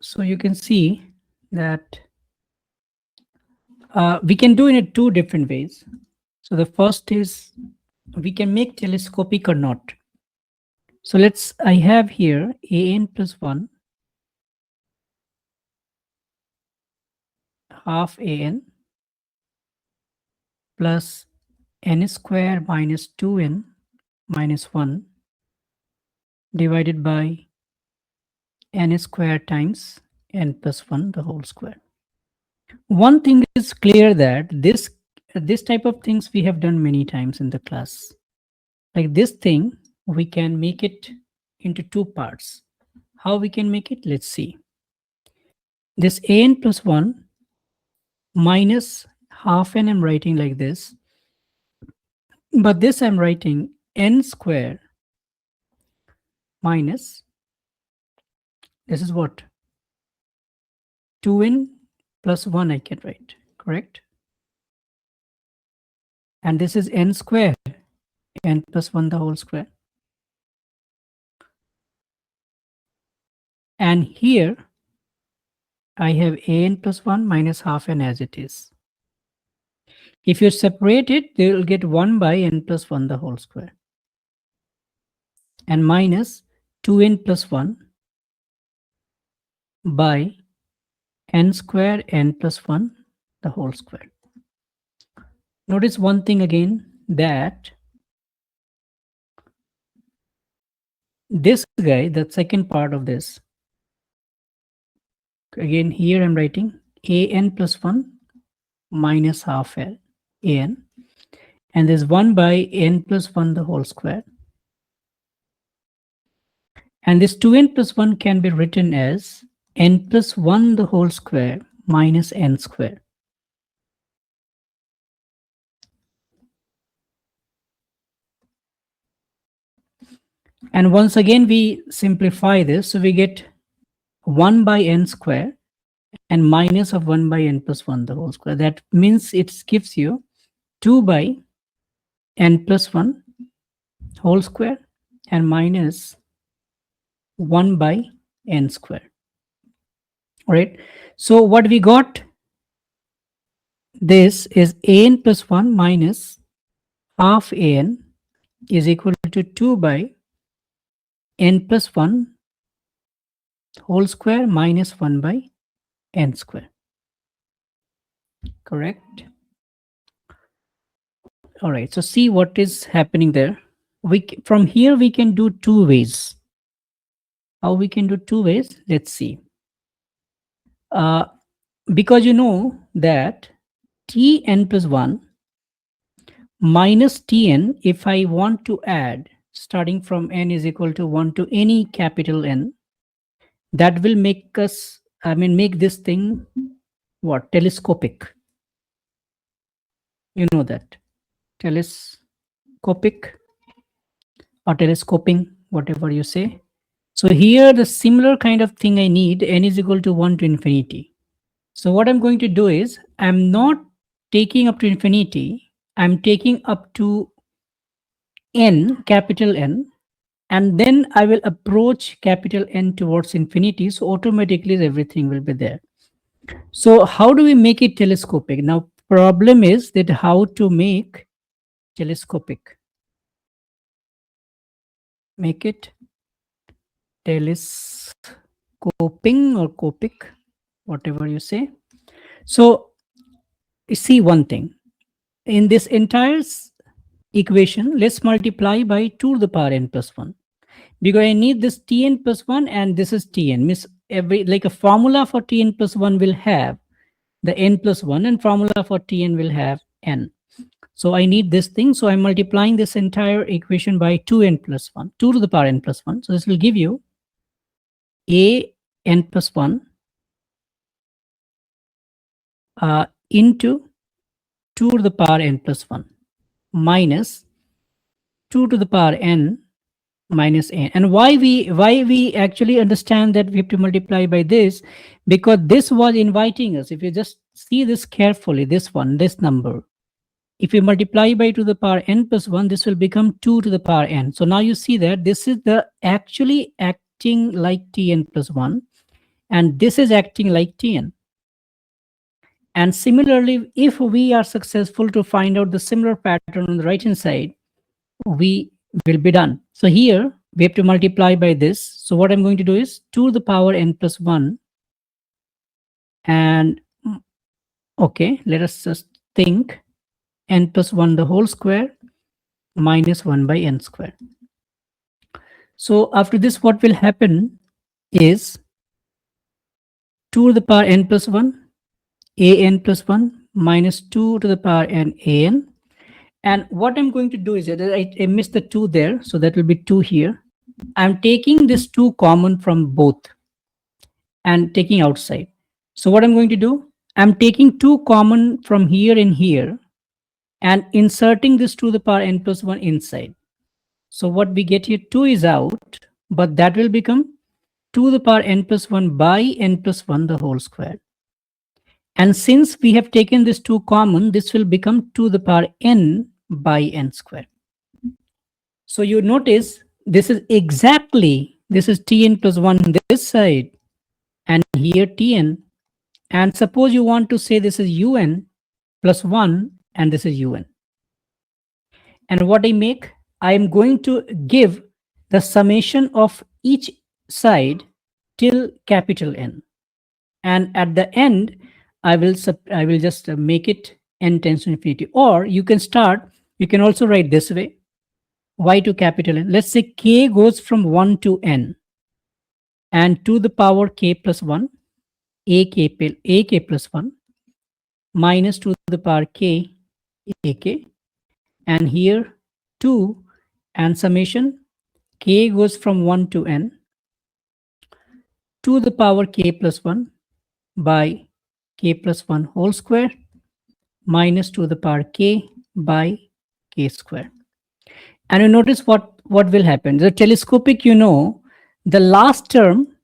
So you can see that we can do it in two different ways. So the first is we can make telescopic or not. So I have here an plus 1 half an plus n square minus 2n minus 1 divided by n square times n plus 1 the whole square. One thing is clear that this type of things we have done many times in the class. Like this thing, we can make it into two parts. How we can make it? Let's see. This an plus 1 minus half n I'm writing like this. But this I'm writing n square minus, this is what? 2n plus 1 I can write, correct? And this is n square, n plus 1 the whole square. And here I have an plus 1 minus half n as it is. If you separate it, they will get 1 by n plus 1 the whole square. And minus 2n plus 1 by n square n plus 1 the whole square. Notice one thing again, that this guy, the second part of this, again here I'm writing an plus 1 minus half an, and there's 1 by n plus 1 the whole square. And this 2n plus 1 can be written as n plus 1 the whole square minus n square. And once again we simplify this, so we get 1 by n square and minus of 1 by n plus 1 the whole square. That means it gives you 2 by n plus 1 whole square and minus 1 by n square. All right. So what we got, this is an plus 1 minus half an is equal to 2 by n plus 1 whole square minus 1 by n square. Correct? All right, so see what is happening there. From here we can do two ways. How we can do two ways? Let's see. Because you know that tn plus 1 minus tn, if I want to add starting from n is equal to 1 to any capital N, that will make us, make this thing what? Telescopic. You know that. Telescopic or telescoping, whatever you say. So here the similar kind of thing I need, n is equal to 1 to infinity. So what I'm going to do is, I'm not taking up to infinity, I'm taking up to n, capital N, and then I will approach capital N towards infinity, so automatically everything will be there. So how do we make it telescopic? Now problem is that how to make telescopic. Make it telescoping or copic, whatever you say. So you see one thing, in this entire equation, let's multiply by 2 to the power n plus 1, because I need this tn plus 1 and this is tn. Means like a formula for tn plus 1 will have the n plus 1 and formula for tn will have n. So I need this thing, so I'm multiplying this entire equation by 2n plus 1, 2 to the power n plus 1. So this will give you a n plus 1 into 2 to the power n plus 1 minus 2 to the power n minus n. And why we actually understand that we have to multiply by this, because this was inviting us. If you just see this carefully, this number, if you multiply by 2 to the power n plus 1, this will become 2 to the power n. So now you see that this is the actually acting like tn plus 1, and this is acting like Tn. And similarly, if we are successful to find out the similar pattern on the right hand side, we will be done. So here we have to multiply by this. So what I'm going to do is 2 to the power n plus 1. And okay, let us just think n plus 1 the whole square minus 1 by n square. So after this, what will happen is 2 to the power n plus 1, an plus 1 minus 2 to the power n an. And what I'm going to do is that I missed the 2 there, so that will be 2 here. I'm taking this 2 common from both and taking outside. So what I'm going to do, I'm taking 2 common from here and here and inserting this 2 to the power n plus 1 inside. So what we get here, 2 is out, but that will become 2 to the power n plus 1 by n plus 1 the whole square. And since we have taken this 2 common, this will become 2 to the power n by n square. So you notice this is exactly, this is Tn plus 1 on this side and here Tn. And suppose you want to say this is Un plus 1 and this is Un. And what I make, I am going to give the summation of each side till capital N. And at the end, I will just make it n tends to infinity. Or you can also write this way, y to capital N. Let's say k goes from 1 to n, and to the power k plus 1, ak plus 1, minus to the power k, ak, and here 2, and summation k goes from 1 to n, to the power k plus 1 by k plus 1 whole square, minus to the power k by k square. And you notice what will happen. The telescopic, the last term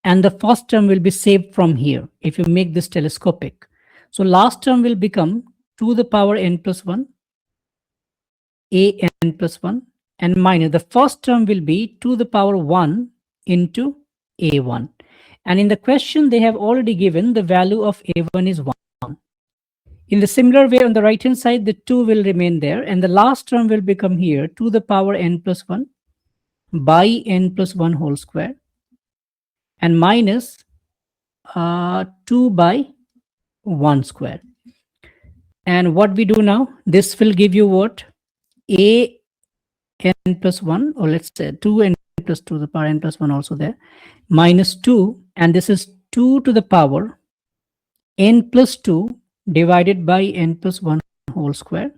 and the first term will be saved from here if you make this telescopic. So last term will become 2 to the power n plus 1, an plus 1, and minus the first term will be 2 to the power 1 into a1. And in the question, they have already given the value of a1 is 1. In the similar way, on the right hand side, the 2 will remain there, and the last term will become here 2 to the power n plus 1 by n plus 1 whole square, and minus 2 by 1 square. And what we do now, this will give you what? A n plus 1, or let's say 2n plus 2 to the power n plus 1 also there, minus 2, and this is 2 to the power n plus 2 divided by n plus 1 whole square,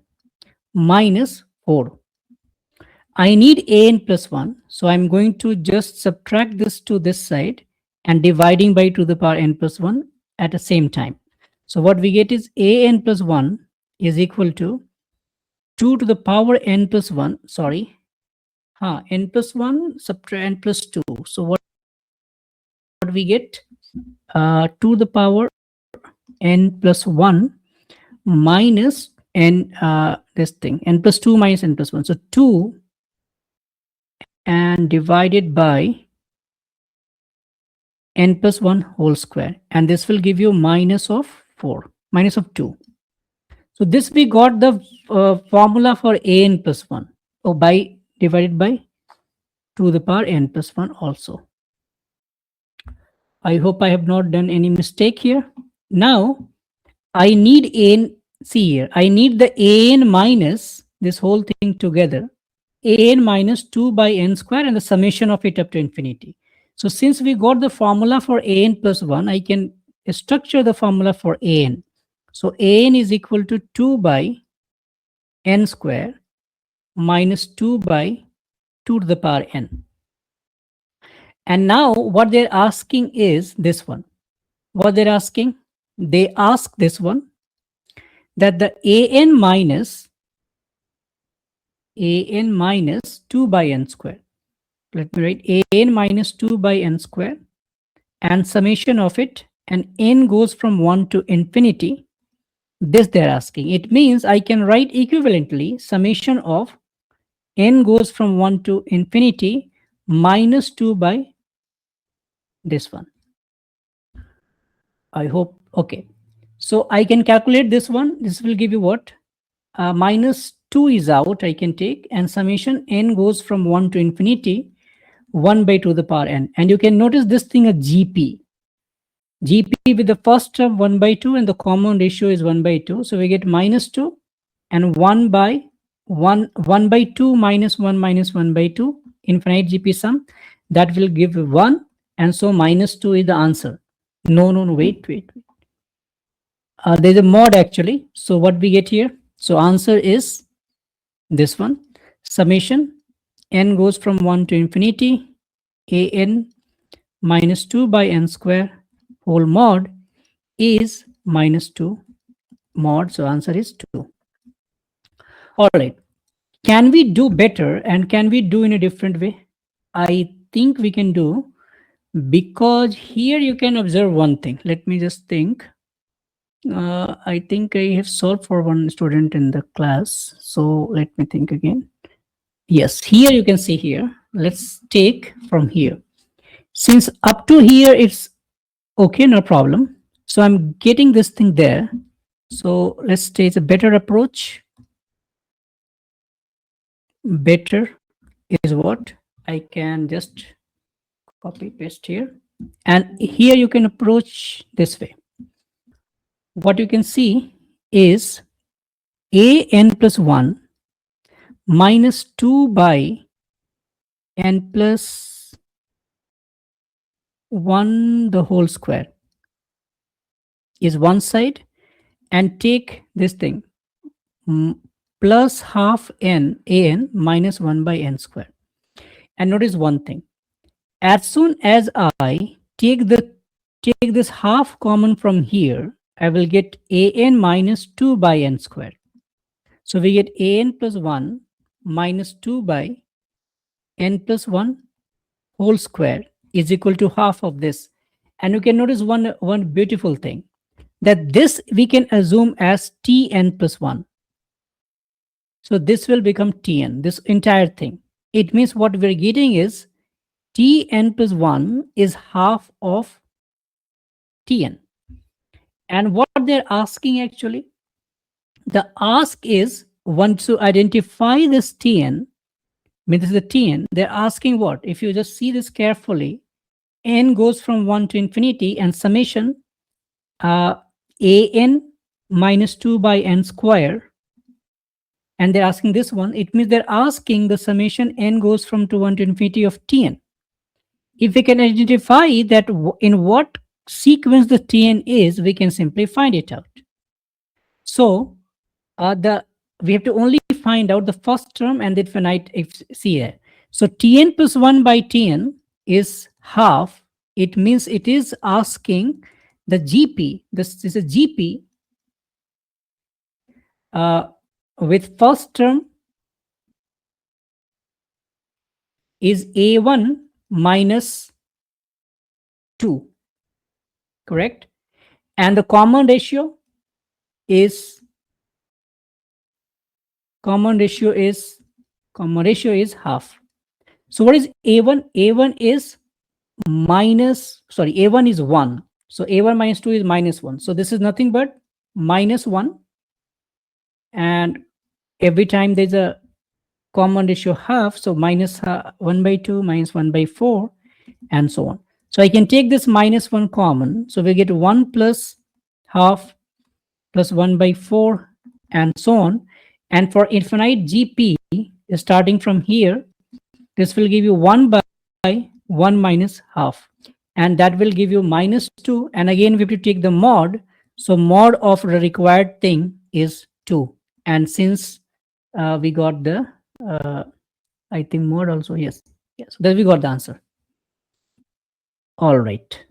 minus 4. I need an plus 1, so I'm going to just subtract this to this side and dividing by 2 to the power n plus 1 at the same time. So what we get is an plus 1 is equal to 2 to the power n plus 1, sorry, n plus 1 subtract n plus 2. So what we get? 2 to the power n plus 1 minus n, this thing, n plus 2 minus n plus 1. So 2 and divided by n plus 1 whole square. And this will give you minus of 4, minus of 2. So this we got the formula for an plus 1, or by divided by 2 to the power n plus 1 also. I hope I have not done any mistake here. Now, I need an, see here, I need the an minus this whole thing together, an minus 2 by n square and the summation of it up to infinity. So since we got the formula for an plus 1, I can structure the formula for an. So an is equal to 2 by n square minus 2 by 2 to the power n. And now what they're asking is this one. What they're asking? They ask this one, that the an minus 2 by n square. Let me write an minus 2 by n square and summation of it, and n goes from 1 to infinity. This they're asking. It means I can write equivalently summation of n goes from 1 to infinity minus 2 by this one. I hope. Okay. So I can calculate this one. This will give you what? Minus 2 is out, I can take, and summation n goes from 1 to infinity, 1 by 2 to the power n. And you can notice this thing as GP. GP with the first term 1 by 2 and the common ratio is 1 by 2. So we get minus 2 and 1 by 1 by 2 minus 1 by 2, infinite GP sum. That will give 1. And so minus 2 is the answer. No, wait. There's a mod actually. So what we get here? So answer is this one. Summation n goes from 1 to infinity, an minus 2 by n square whole mod is minus 2 mod. So answer is 2. All right. Can we do better and can we do in a different way? I think we can do, because here you can observe one thing. Let me just think. I think I have solved for one student in the class. So let me think again. Yes, here you can see here. Let's take from here. Since up to here it's okay, no problem. So I'm getting this thing there. So let's take a better approach. Better is what? I can just copy paste here. And here you can approach this way. What you can see is an plus 1 minus 2 by n plus 1 the whole square is one side, and take this thing plus half n an minus 1 by n square. And notice one thing. As soon as I take this half common from here, I will get an minus 2 by n square. So we get an plus 1 minus 2 by n plus 1 whole square is equal to half of this. And you can notice one beautiful thing, that this we can assume as tn plus 1. So this will become tn, this entire thing. It means what we're getting is tn plus 1 is half of tn. And what they're asking actually, the ask is, once to identify this tn, means this is the tn, they're asking what? If you just see this carefully, n goes from 1 to infinity and summation an minus 2 by n square, and they're asking this one. It means they're asking the summation n goes from 1 to infinity of tn. If we can identify that in what sequence the tn is, we can simply find it out. So we have to only find out the first term and the infinite see here. So tn plus 1 by tn is half. It means it is asking the GP. This is a GP with first term is a1 minus 2, correct? And the common ratio is half. So what is a1? A1 is a1 is 1. So a1 minus 2 is minus 1. So this is nothing but minus 1. And every time there's a common ratio half, so minus 1 by 2 minus 1 by 4 and so on. So I can take this minus 1 common. So we get 1 plus half plus 1 by 4 and so on. And for infinite GP, starting from here, this will give you 1 by 1 minus half. And that will give you minus 2. And again, we have to take the mod. So mod of the required thing is 2. And since we got the, I think mod also, yes. So then we got the answer. All right.